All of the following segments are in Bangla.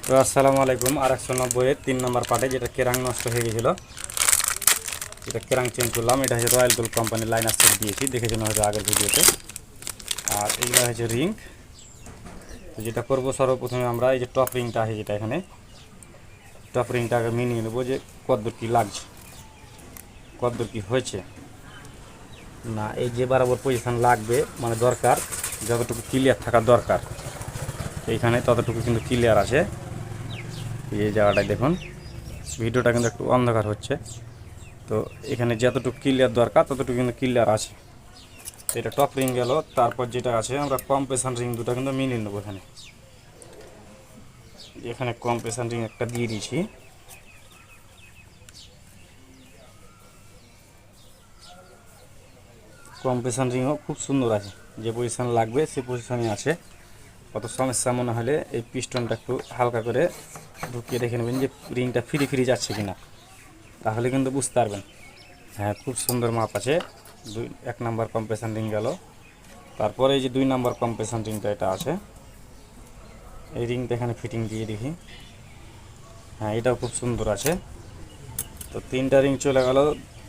তো আসসালামু আলাইকুম। আর 190 3 নম্বর পার্টে যেটা কেরাং নষ্ট হয়ে গেছিলো, যেটা কেরাং চেঞ্জ করলাম। এটা হচ্ছে রয়্যাল গোল্ড কোম্পানির লাইনার সেট দিয়েছি, দেখেছেন হয়তো আগের ভিডিওতে। আর এইগুলো হচ্ছে রিং। তো যেটা করবো সর্বপ্রথমে আমরা এই যে টপ রিংটা আছে, যেটা এখানে টপ রিংটা আগে মিনিয়ে নেবো যে কতদূর কী লাগছে, কতদূর কী হয়েছে না। এই যে বরাবর পজিশান লাগবে, মানে দরকার যতটুকু ক্লিয়ার থাকা দরকার, এইখানে ততটুকু কিন্তু ক্লিয়ার আছে। এই জায়গাটায় দেখুন, ভিডিওটা কিন্তু একটু অন্ধকার হচ্ছে, তো এখানে যতটুকু ক্লিয়ার দরকার ততটুকু কিন্তু ক্লিয়ার আছে। তো এটা টপ রিং গেল। তারপর যেটা আছে আমরা কম্প্রেশন রিং দুটো কিন্তু মিলিয়ে নেবো। এখানে কম্প্রেশন রিং একটা দিয়ে দিয়েছি। কম্প্রেশন রিংও খুব সুন্দর আছে, যে পজিশান লাগবে সে পজিশানে আছে। কত সমস্যা মনে হলে এই পিস্টনটা একটু হালকা করে ঢুকিয়ে দেখে নেবেন যে রিংটা ফ্রি ফ্রি যাচ্ছে কিনা, তাহলে কিন্তু বুঝতে পারবেন। হ্যাঁ, খুব সুন্দর মাপ আছে। 1 নাম্বার কম্প্রেশন রিং গেল। তারপরে এই যে 2 নাম্বার কম্প্রেশন রিংটা এটা আছে, এই রিংটা এখানে ফিটিং দিয়ে দেখি। হ্যাঁ, এটাও খুব সুন্দর আছে। তো 3টা রিং চলে গেল,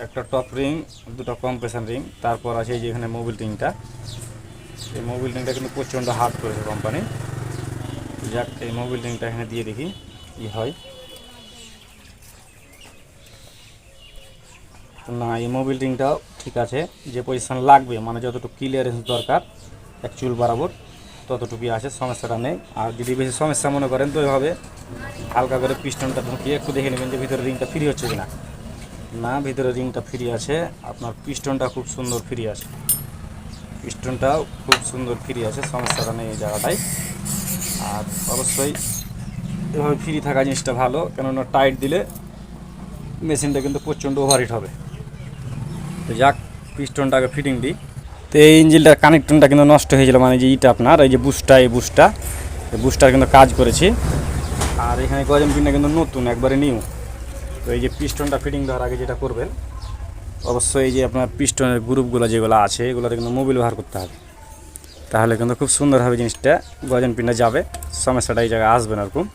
একটা টপ রিং, 2টা কম্প্রেশন রিং। তারপর আছে এই যে এখানে মোবিল রিংটা। এই মোবিল রিংটা কিন্তু প্রচণ্ড হার্ড করেছে কোম্পানি। যাক, এই মোবিল রিংটা এখানে দিয়ে দেখি কী হয়। না, এই মোবিল রিংটাও ঠিক আছে, যে পজিশান লাগবে, মানে যতটুকু ক্লিয়ারেন্স দরকার অ্যাকচুয়াল বরাবর ততটুকুই আছে, সমস্যাটা নেই। আর যদি বেশি সমস্যা মনে করেন তো এভাবে হালকা করে পিস্টনটা ঢুকিয়ে একটু দেখে নেবেন যে ভিতরে রিংটা ফ্রি হচ্ছে কিনা। না, ভিতরে রিংটা ফ্রি আছে। আপনার পিস্টনটা খুব সুন্দর ফ্রি আছে, পিস্টনটাও খুব সুন্দর ফ্রি আছে, সমস্যাটা নেই এই জায়গাটায়। আর অবশ্যই এভাবে ফ্রি থাকা জিনিসটা ভালো, কেননা টাইট দিলে মেশিনটা কিন্তু প্রচণ্ড ওভারহিট হবে। তো যাক, পিস্টনটাকে ফিটিং দিই। তো এই ইঞ্জিনটার কানেকশনটা কিন্তু নষ্ট হয়েছিল, মানে যে ইটা আপনার এই যে এই বুস্টার কিন্তু কাজ করেছি। আর এখানে গজন পিনটা কিন্তু নতুন, একবারে নিউ। তো এই যে পিস্টনটা ফিটিং দেওয়ার আগে যেটা করবেন, অবশ্যই এই যে আপনার পিস্টনের গ্রুপগুলো যেগুলো আছে এগুলোতে কিন্তু মোবিল ব্যবহার করতে হবে, তাহলে কিন্তু খুব সুন্দরভাবে জিনিসটা গজন পিনটা যাবে, সমস্যাটা এই জায়গায় আসবে না এরকম।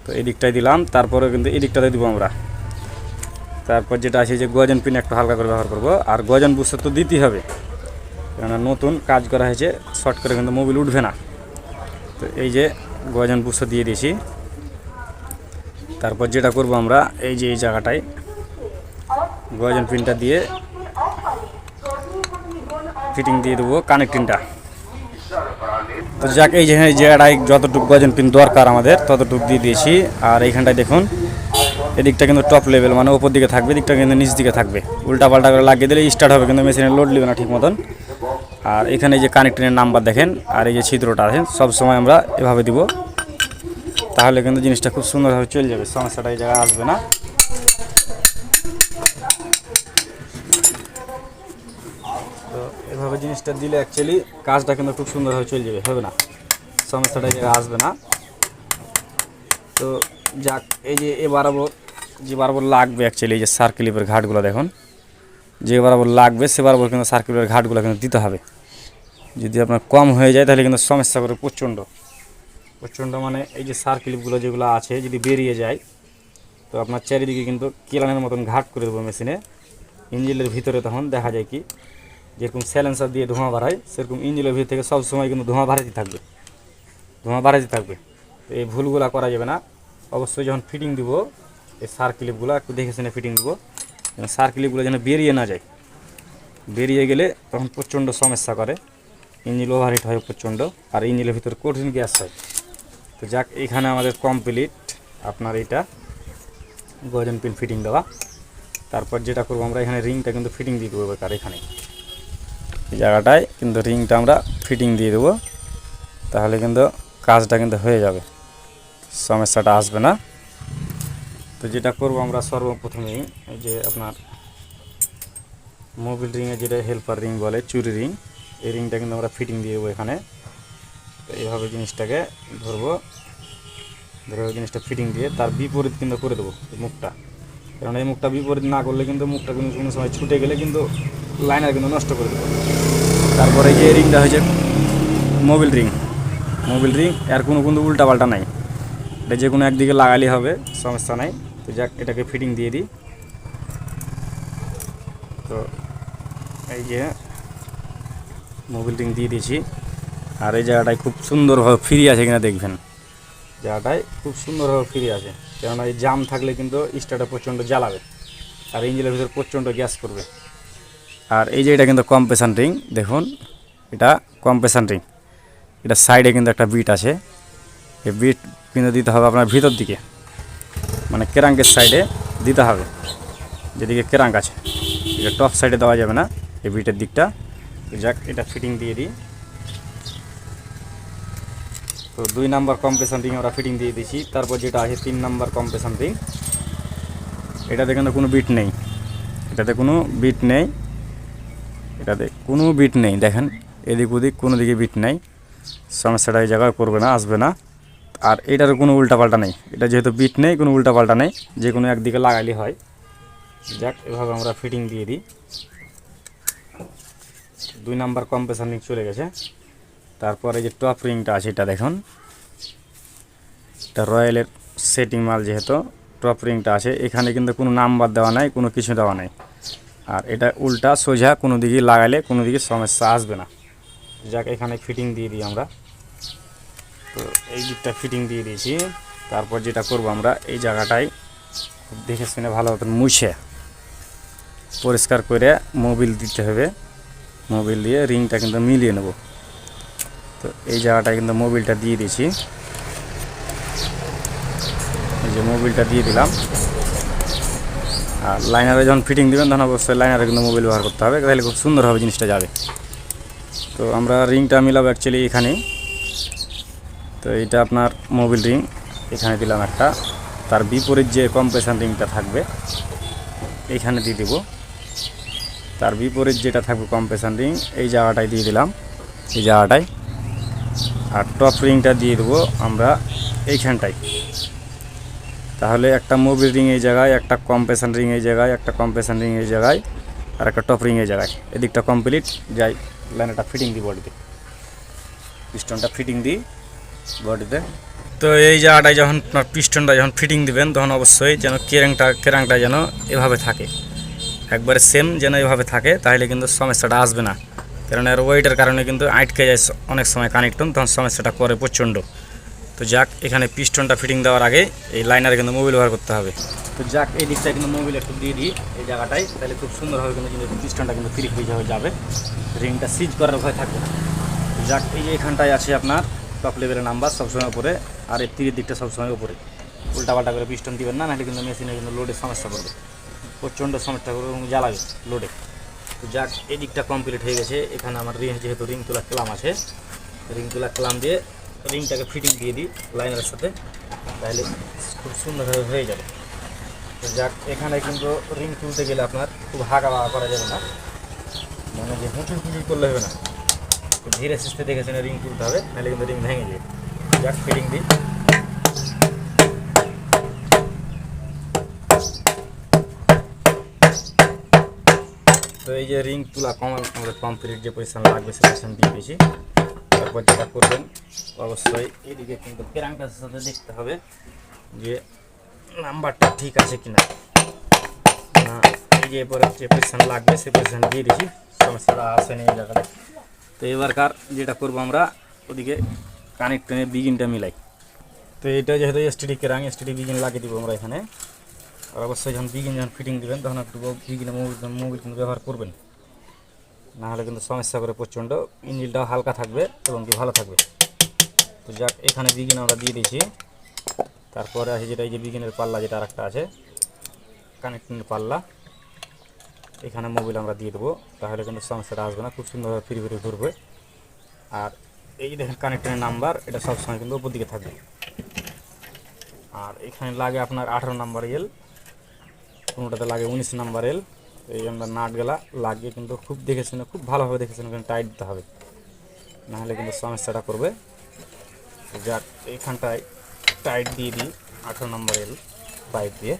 তো এই দিকটাই দিলাম, তারপরে কিন্তু এই দিকটাতে দিব আমরা। তারপর যেটা আছে যে গজন পিন একটু হালকা করে ব্যবহার করব। আর গজন বুস্টার তো দিতেই হবে, কেননা নতুন কাজ করা হয়েছে, শর্ট করে কিন্তু মোবিল উঠবে না। তো এই যে গজন বুস্টার দিয়ে দিয়েছি। তারপর যেটা করব আমরা এই যে এই জায়গাটায় গজন পিনটা দিয়ে ফিটিং দিয়ে দেবো কানেক্টিংটা। তো যাক, এই যে জায়গাটায় যতটুকু গজন পিন দরকার আমাদের ততটুকু দিয়ে দিয়েছি। আর এইখানটায় দেখুন, এদিকটা কিন্তু টপ লেভেল, মানে ওপর দিকে থাকবে, দিকটা কিন্তু নিচ দিকে থাকবে। উল্টা পাল্টা করে লাগিয়ে দিলে স্টার্ট হবে, কিন্তু মেশিনে লোড নেবে না ঠিক মতন। আর এখানে যে কানেক্টিংয়ের নাম্বার দেখেন, আর এই যে ছিদ্রটা আছে, সব সময় আমরা এভাবে দিব, তাহলে কিন্তু জিনিসটা খুব সুন্দরভাবে চলে যাবে, সমস্যাটা এই জায়গায় আসবে না। তো এভাবে জিনিসটা দিলে অ্যাকচুয়ালি কাজটা কিন্তু খুব সুন্দরভাবে চলে যাবে, হবে না, সমস্যাটা এই জায়গায় আসবে না। তো যাক, এই যে যে বরাবর লাগবে অ্যাকচুয়ালি এই যে সার্কেলিপের ঘাটগুলো দেখুন, যে বরাবর লাগবে সে বরাবর কিন্তু সার্কেলের ঘাটগুলো কিন্তু দিতে হবে। যদি আপনার কম হয়ে যায় তাহলে কিন্তু সমস্যা করে প্রচণ্ড, মানে এই যে সার্কেলিপগুলো যেগুলো আছে যদি বেরিয়ে যায়, তো আপনার চারিদিকে কিন্তু কেলানের মতন ঘাট করে দেবো মেশিনে। ইঞ্জিনের ভিতরে তখন দেখা যায় কি, যেরকম স্যালেন্সার দিয়ে ধোঁয়া বাড়ায়, সেরকম ইঞ্জিনের ভিতর থেকে সবসময় কিন্তু ধোঁয়া বাড়াতে থাকবে। তো এই ভুলগুলো করা যাবে না। অবশ্যই যখন ফিটিং দিব এই সার্কেলিপগুলো একটু দেখে শুনে ফিটিং দেবো, যেন সার্কেলিপগুলো যেন বেরিয়ে না যায়। বেরিয়ে গেলে তখন প্রচণ্ড সমস্যা করে, ইঞ্জিন ওভারহিট হয় প্রচণ্ড, আর ইঞ্জিনের ভিতরে কঠিন গ্যাস হয়। তো যাক, এখানে আমাদের কমপ্লিট আপনার এটা গজন পিন ফিটিং দেওয়া। তারপর যেটা করবো আমরা এখানে রিংটা কিন্তু ফিটিং দিয়ে দেবো। আর এখানে এই জায়গাটায় কিন্তু রিংটা আমরা ফিটিং দিয়ে দেবো, তাহলে কিন্তু কাজটা কিন্তু হয়ে যাবে, সমস্যাটা আসবে না। তো যেটা করবো আমরা সর্বপ্রথমেই এই যে আপনার মোবিল রিংয়ে যেটা হেল্পার রিং বলে, চুরি রিং, এই রিংটা কিন্তু আমরা ফিটিং দিয়ে দেবো এখানে। তো এইভাবে জিনিসটাকে ধরে জিনিসটা ফিটিং দিয়ে তার বিপরীত কিন্তু করে দেবো মুখটা, কারণ এই মুখটা বিপরীত না করলে কিন্তু মুখটা কিন্তু কোনো সময় ছুটে গেলে কিন্তু লাইনার কিন্তু নষ্ট করে দেবো। তারপরে যে রিংটা হয়েছে মোবিল রিং, এর কোনো কিন্তু উল্টা পাল্টা নাই, এটা যে কোনো একদিকে লাগালে হবে, সমস্যা নাই। তো যাক এটাকে ফিটিং দিয়ে দিই। তো এই যে মোবিল রিং দিয়ে দিয়েছি। আর এই জায়গাটায় খুব সুন্দরভাবে ফ্রি আছে কিনা দেখবেন, জায়গাটায় খুব সুন্দরভাবে ফ্রি আছে, কেননা এই জাম থাকলে কিন্তু স্টার্টে প্রচণ্ড জ্বালাবে আর ইঞ্জিনের ভিতরে প্রচণ্ড গ্যাস করবে। আর এই যে এটা কিন্তু কম্প্রেশন রিং, দেখুন এটা কম্প্রেশন রিং, এটা সাইডে কিন্তু একটা বিট আছে। এই বিট কিন্তু দিতে হবে আপনার ভিতর দিকে, মানে ক্রাঙ্কের সাইডে দিতে হবে, যেদিকে ক্রাঙ্ক আছে। এটা টপ সাইডে দেওয়া যাবে না, এই বিটের দিকটা। যাক এটা ফিটিং দিয়ে দিই। তো 2 নাম্বার কম্প্রেশন রিং আমরা ফিটিং দিয়ে দিয়েছি। তারপর যেটা আছে 3 নাম্বার কম্প্রেশন রিং, এটাতে কিন্তু কোনো বিট নেই, এটাতে কোনো বিট নেই, এটাতে কোনো বিট নেই। দেখেন এদিক ওদিক কোনো দিকে বিট নেই, সমস্যাটা এই জায়গায় করবে না, আসবে না। আর এটারও কোনো উল্টাপাল্টা নেই, এটা যেহেতু বিট নেই, কোনো উল্টাপাল্টা নেই, যে কোনো একদিকে লাগাইলে হয়। যাক এভাবে আমরা ফিটিং দিয়ে দিই। 2 নাম্বার কম্প্রেশন রিং চলে গেছে। তারপরে যে টপ রিংটা আছে, এটা দেখুন, এটা রয়্যালের সেটিং মাল, যেহেতু টপ রিংটা আছে, এখানে কিন্তু কোনো নাম্বার দেওয়া নাই, কোনো কিছু দেওয়া নাই। আর এটা উল্টা সোজা কোনো দিকে লাগালে কোনো দিকে সমস্যা আসবে না। যাক এখানে ফিটিং দিয়ে দিই আমরা। তো এই দিকটা ফিটিং দিয়ে দিয়েছি। তারপর যেটা করব আমরা, এই জায়গাটায় খুব দেখে শুনে ভালো মতন মুছে পরিষ্কার করে মোবিল দিতে হবে। মোবিল দিয়ে রিংটা কিন্তু মিলিয়ে নেব। তো এই জায়গাটায় কিন্তু মোবিলটা দিয়ে দিয়েছি, এই যে মোবিলটা দিয়ে দিলাম। আর লাইনারে যখন ফিটিং দেবেন তখন অবশ্যই লাইনারে কিন্তু মোবিল ব্যবহার করতে হবে, তাহলে খুব সুন্দরভাবে জিনিসটা যাবে। তো আমরা রিংটা মিলাবো অ্যাকচুয়ালি এখানেই। তো এইটা আপনার মোবিল রিং, এখানে দিলাম একটা, তার বিপরীত যে কম্প্রেশন রিংটা থাকবে এইখানে দিয়ে দেব। তার বিপরীত যেটা থাকবে কম্প্রেশন রিং, এই জায়গাটায় দিয়ে দিলাম, এই জায়গাটায়। আর টপ রিংটা দিয়ে দেবো আমরা এইখানটায়। তাহলে একটা মোবিল রিং এই জায়গায়, একটা কম্প্রেশন রিং এই জায়গায়, একটা কম্প্রেশন রিং এই জায়গায়, আর একটা টপ রিং এই জায়গায়। এদিকটা কমপ্লিট যাই, লাইনটা ফিটিং দিই বডিতে, পিস্টনটা ফিটিং দিই বডিতে। তো এই জায়গাটায় যখন আপনার পিস্টনটা যখন ফিটিং দিবেন, তখন অবশ্যই যেন কেরাংটা যেন এভাবে থাকে, একবারে সেম যেন এভাবে থাকে, তাহলে কিন্তু সমস্যাটা আসবে না। কারণ এর ওয়েটের কারণে কিন্তু আটকে যায় অনেক সময় কানেকটন, তখন সমস্যাটা করে প্রচণ্ড। তো যাক এখানে পিস্টনটা ফিটিং দেওয়ার আগে এই লাইনারে কিন্তু মোবিল ব্যবহার করতে হবে। তো যাক এই দিকটায় কিন্তু মোবিল একটু দিয়ে দিই এই জায়গাটায়, তাহলে খুব সুন্দরভাবে কিন্তু পিস্টনটা কিন্তু ফ্রি হয়ে যাবে, রিংটা সিজ করার ভয় থাকবে না। যাক এই যে এখানটায় আছে আপনার টপ লেভেলের নাম্বার সবসময় উপরে, আর এই তীরের দিকটা সবসময় উপরে। উল্টাপাল্টা করে পিস্টন দিবেন না, নাহলে কিন্তু মেশিনে কিন্তু লোডের সমস্যা করবে, প্রচণ্ড সমস্যা করবে এবং জ্বালাবে লোডে। তো যাক এই দিকটা কমপ্লিট হয়ে গেছে। এখানে আমার যেহেতু রিং তোলা ক্লাম আছে, রিং তোলা ক্লাম দিয়ে রিংটাকে ফিটিং দিয়ে দিই লাইনের সাথে, তাহলে খুব সুন্দরভাবে হয়ে যাবে। তো যাক এখানে কিন্তু রিং তুলতে গেলে আপনার খুব হাঁকা বাঁকা করা যাবে না, মানে যে হুঁচুর করলে হবে না, ধীরে সুস্থে দেখে শুনে রিং তুলতে হবে, নাহলে কিন্তু রিং ভেঙে যাবে। যাক ফিটিং দিই। তো এই যে রিং তুলা আমাদের কমপ্লিট, যে পজিশন লাগবে সে পজিশন দিয়ে দিয়েছি। তারপর যেটা করবেন অবশ্যই এদিকে কিন্তু ক্রাঙ্কটার সাথে দেখতে হবে যে নাম্বারটা ঠিক আছে কিনা। না এই যে এরপরে যে পজিশন লাগবে সেই পজিশন দিয়ে দিয়েছি, সমস্যাটা আসেনি এই জায়গাটা। তো এবারকার যেটা করবো আমরা ওদিকে কানেক্টনের বিগিনটা মিলাই। তো এটা যেহেতু এসটিডি ক্রাঙ্ক, এসটিডি বিগিন লাগিয়ে দিব আমরা এখানে। আর অবশ্যই যখন বিগিন যখন ফিটিং দেবেন তখন একটু বিগিনে মোবিল কিন্তু ব্যবহার করবেন, নাহলে কিন্তু সমস্যা করে প্রচণ্ড। ইঞ্জিনটাও হালকা থাকবে এবং কি ভালো থাকবে। তো যাক এখানে বিগিন আমরা দিয়ে দিয়েছি। তারপরে আছে যেটা এই যে বিগিনের পাল্লা, যেটা আরেকটা আছে কানেক্টিংয়ের পাল্লা, এখানে মোবিল আমরা দিয়ে দেবো, তাহলে কিন্তু সমস্যাটা আসবে না, খুব সুন্দরভাবে ফিরে ঘুরবে। আর এই যে দেখেন কানেক্টিংয়ের নাম্বার, এটা সবসময় কিন্তু উপর দিকে থাকবে। আর এখানে লাগে আপনার 18 নাম্বার এল, কোনোটাতে লাগে 19 নাম্বার এল। এই আমরা নাটগুলা লাগিয়ে কিন্তু খুব দেখে শুনে, খুব ভালোভাবে দেখে শুনে টাইট দিতে হবে, নাহলে কিন্তু সমস্যাটা করবে। যাক এইখানটায় টাইট দিয়ে দিই 18 নম্বর এল পাইপ দিয়ে।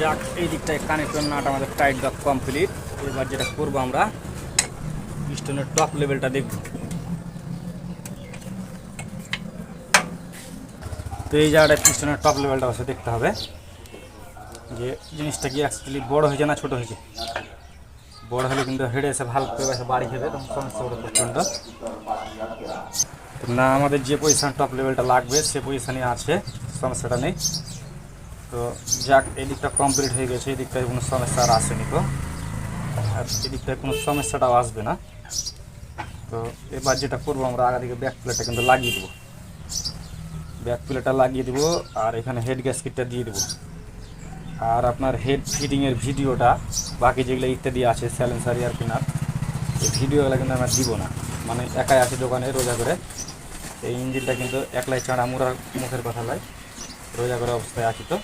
যাক এই দিকটায় কানেকশন নাট আমাদের টাইট বা কমপ্লিট। এবার যেটা করবো আমরা পিস্টনের টপ লেভেলটা দেখব। তো এই জায়গাটায় পিস্টনের টপ লেভেলটা অবশ্যই দেখতে হবে যে জিনিসটা কি অ্যাকচুয়ালি বড় হয়েছে না ছোট হয়েছে। বড় হলে কিন্তু হেডে এসে ভালো করে এসে বাড়ি খেবে, তখন সমস্যা হবে প্রচণ্ড। না আমাদের যে পজিশন টপ লেভেলটা লাগবে সে পজিশানে আছে, সমস্যাটা নেই। তো যাক এই দিকটা কমপ্লিট হয়ে গেছে, এই দিকটায় কোনো সমস্যা আর আসেনি। তো আর এই দিকটায় কোনো সমস্যাটাও আসবে না। তো এবার যেটা করবো আমরা আগা দিকে ব্যাক প্লেটটা কিন্তু লাগিয়ে দেবো। ব্যাক প্লেটটা লাগিয়ে দেবো আর এখানে হেড গ্যাসকেটটা দিয়ে দেবো। আর আপনার হেড ফিটিংয়ের ভিডিওটা বাকি যেগুলো ইত্যাদি আছে স্যালেন্সার এয়ার পিনার, এই ভিডিওগুলো কিন্তু আমরা দিব না। মানে একাই আছে দোকানে রোজা করে, এই ইঞ্জিনটা কিন্তু একলাই চাঁড়া মুখের কথা নয়, রোজা করে অবস্থায় আছি। তো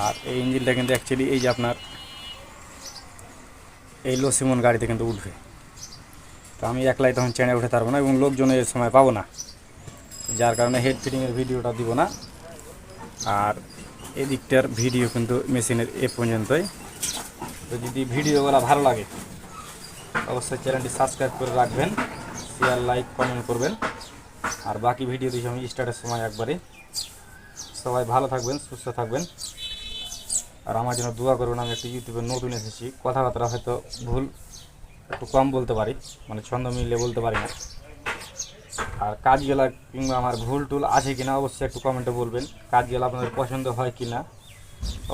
আর এই ইঞ্জিনটা কিন্তু অ্যাকচুয়ালি এই যে আপনার এই লো সিমন গাড়িতে কিন্তু উঠবে। তো আমি একলাই তখন চেনে উঠে পারবো না এবং লোকজনের সময় পাবো না, যার কারণে হেড ফিটিংয়ের ভিডিওটা দিব না। আর এদিকটার ভিডিও কিন্তু মেশিনের এ পর্যন্তই। তো যদি ভিডিওগুলো ভালো লাগে অবশ্যই চ্যানেলটি সাবস্ক্রাইব করে রাখবেন, শেয়ার লাইক কমেন্ট করবেন। আর বাকি ভিডিও দিয়েছি আমি স্টার্টের সময় একবারে। সবাই ভালো থাকবেন, সুস্থ থাকবেন, আর আমার জন্য দোয়া করবেন। আমি একটু ইউটিউবে নতুন এসেছি, কথাবার্তা হয়তো ভুল একটু কম বলতে পারি, মানে ছন্দ মিলিয়ে বলতে পারি না। আর কাজগুলা কিংবা আমার ভুল টুল আছে কিনা অবশ্যই একটু কমেন্টে বলবেন। কাজগুলো আপনাদের পছন্দ হয় কি না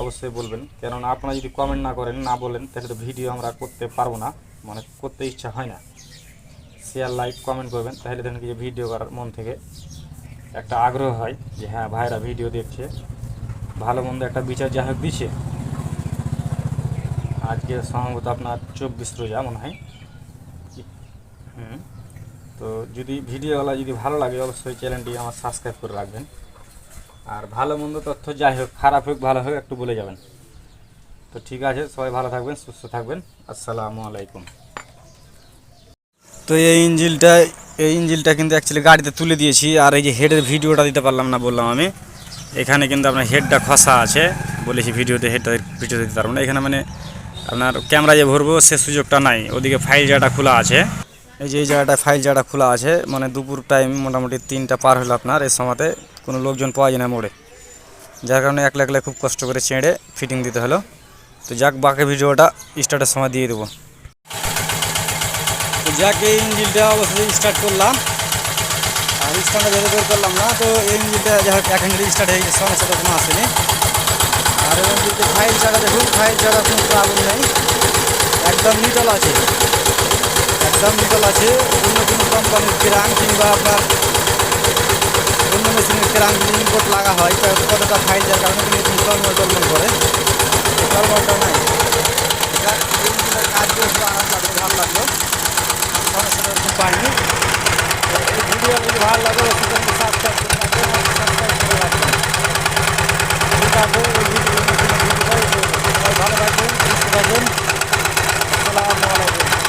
অবশ্যই বলবেন, কেননা আপনারা যদি কমেন্ট না করেন না বলেন তাহলে তো ভিডিও আমরা করতে পারবো না, মানে করতে ইচ্ছা হয় না। শেয়ার লাইক কমেন্ট করবেন, তাহলে দেখেন কি যে ভিডিও করার মন থেকে একটা আগ্রহ হয় যে হ্যাঁ ভাইরা ভিডিও দেখছে, ভালো মন্দ একটা বিচার যা হোক দিচ্ছে। আজকে সম্ভবত আপনার 24 রোজা মনে হয়। তো যদি ভিডিওগুলো যদি ভালো লাগে অবশ্যই চ্যানেলটি আমার সাবস্ক্রাইব করে রাখবেন। আর ভালো মন্দ তথ্য যাই হোক, খারাপ হোক ভালো হোক একটু বলে যাবেন। তো ঠিক আছে, সবাই ভালো থাকবেন, সুস্থ থাকবেন। আসসালামু আলাইকুম। তো এই ইঞ্জিনটা কিন্তু অ্যাকচুয়ালি গাড়িতে তুলে দিয়েছি। আর এই যে হেডের ভিডিওটা দিতে পারলাম না বললাম আমি, এখানে কিন্তু আপনার হেডটা খসা আছে, বলেছি ভিডিওতে হেডটা ভিডিও দিতে পারবো না। এখানে মানে আপনার ক্যামেরা যে ভরবো সে সুযোগটা নাই, ওদিকে ফাইল জায়গাটা খোলা আছে। এই যে এই জায়গাটায় ফাইল জায়গাটা খোলা আছে, মানে দুপুর টাইম মোটামুটি 3টা পার হলো আপনার, এই সময়তে কোনো লোকজন পাওয়া যায় না মোড়ে, যার কারণে একলা একলা খুব কষ্ট করে চেঁড়ে ফিটিং দিতে হলো। তো যাক বাকি ভিডিওটা স্টার্টের সময় দিয়ে দেবো। তো যাক এই ইঞ্জিনটা অবশ্যই স্টার্ট করলাম, আর স্টার্টটা যেহেতু বের করলাম না, তো এই ইঞ্জিনটা যা হোক 1 মিনিট স্টার্ট হয়ে গেছে, সমস্যাটা কোনো আসেনি। আর এবং কিন্তু ফাইল ছাড়া দেখুন, ফাইল ছাড়া কোনো প্রবলেম নেই, একদম নিটল আছে, একদম নিটল আছে। অন্য কোনো কোম্পানির ক্রাং কিংবা আপনার অন্য মেশিনের ক্রাং যদি ইম্পোর্ট লাগা হয় তো কতটা ফাইল যার কারণে কিন্তু টলমল করে, টলমলটা নাই। কাজ করে খুব আরাম লাগলো, ভালো লাগলো, সমস্যাটা খুব পাইনি। এই ভিডিও যদি ভালো লাগে সাবস্ক্রাইব করে রাখবেন, সাবস্ক্রাইব করে রাখবেন। ঠিক আছে, এই ভিডিও ভালো থাকবেন, সুস্থ থাকবেন। আসসালামু আলাইকুম।